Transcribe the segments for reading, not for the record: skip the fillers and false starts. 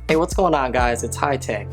Hey, what's going on guys? It's High Tech.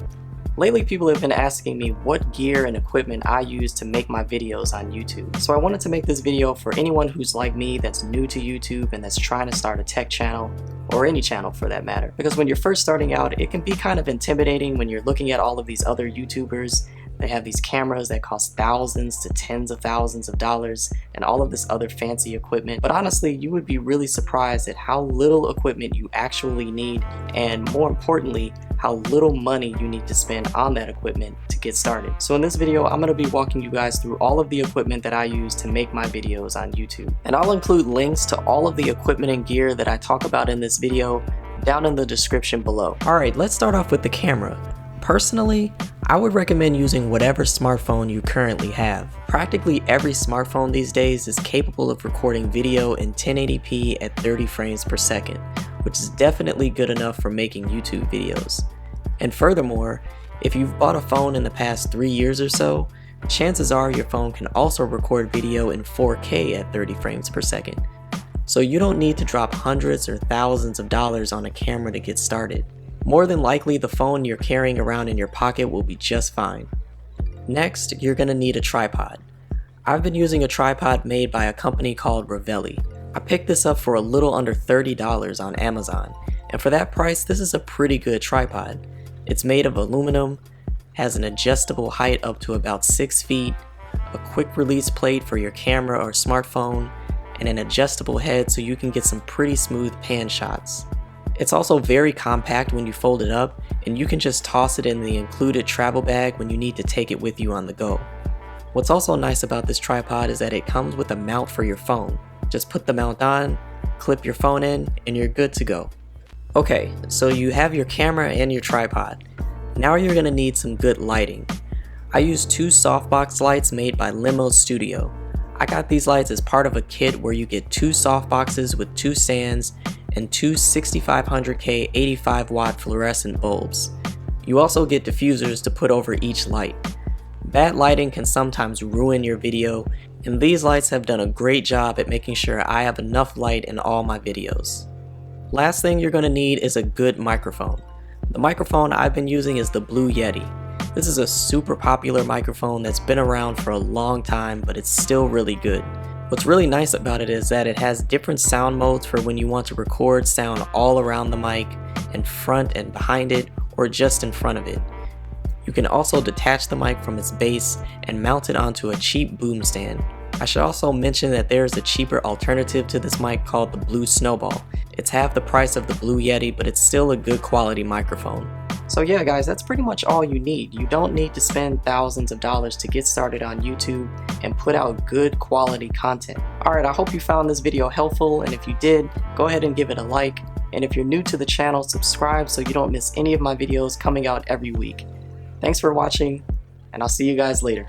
Lately people have been asking me what gear and equipment I use to make my videos on YouTube. So I wanted to make this video for anyone who's like me that's new to YouTube and that's trying to start a tech channel, or any channel for that matter. Because when you're first starting out, it can be kind of intimidating when you're looking at all of these other YouTubers. They have these cameras that cost thousands to tens of thousands of dollars and all of this other fancy equipment. But honestly, you would be really surprised at how little equipment you actually need, and more importantly, how little money you need to spend on that equipment to get started. So in this video, I'm going to be walking you guys through all of the equipment that I use to make my videos on YouTube. And I'll include links to all of the equipment and gear that I talk about in this video down in the description below. Alright, let's start off with the camera. Personally, I would recommend using whatever smartphone you currently have. Practically every smartphone these days is capable of recording video in 1080p at 30 frames per second, which is definitely good enough for making YouTube videos. And furthermore, if you've bought a phone in the past 3 years or so, chances are your phone can also record video in 4K at 30 frames per second. So you don't need to drop hundreds or thousands of dollars on a camera to get started. More than likely, the phone you're carrying around in your pocket will be just fine. Next, you're going to need a tripod. I've been using a tripod made by a company called Ravelli. I picked this up for a little under $30 on Amazon, and for that price, this is a pretty good tripod. It's made of aluminum, has an adjustable height up to about 6 feet, a quick release plate for your camera or smartphone, and an adjustable head so you can get some pretty smooth pan shots. It's also very compact when you fold it up, and you can just toss it in the included travel bag when you need to take it with you on the go. What's also nice about this tripod is that it comes with a mount for your phone. Just put the mount on, clip your phone in, and you're good to go. Okay, so you have your camera and your tripod. Now you're going to need some good lighting. I use 2 softbox lights made by Limo Studio. I got these lights as part of a kit where you get 2 softboxes with 2 stands and 2 6500K 85 watt fluorescent bulbs. You also get diffusers to put over each light. Bad lighting can sometimes ruin your video, and these lights have done a great job at making sure I have enough light in all my videos. Last thing you're going to need is a good microphone. The microphone I've been using is the Blue Yeti. This is a super popular microphone that's been around for a long time, but it's still really good. What's really nice about it is that it has different sound modes for when you want to record sound all around the mic, in front and behind it, or just in front of it. You can also detach the mic from its base and mount it onto a cheap boom stand. I should also mention that there is a cheaper alternative to this mic called the Blue Snowball. It's half the price of the Blue Yeti, but it's still a good quality microphone. So yeah guys, that's pretty much all you need. You don't need to spend thousands of dollars to get started on YouTube and put out good quality content. Alright, I hope you found this video helpful, and if you did, go ahead and give it a like. And if you're new to the channel, subscribe so you don't miss any of my videos coming out every week. Thanks for watching, and I'll see you guys later.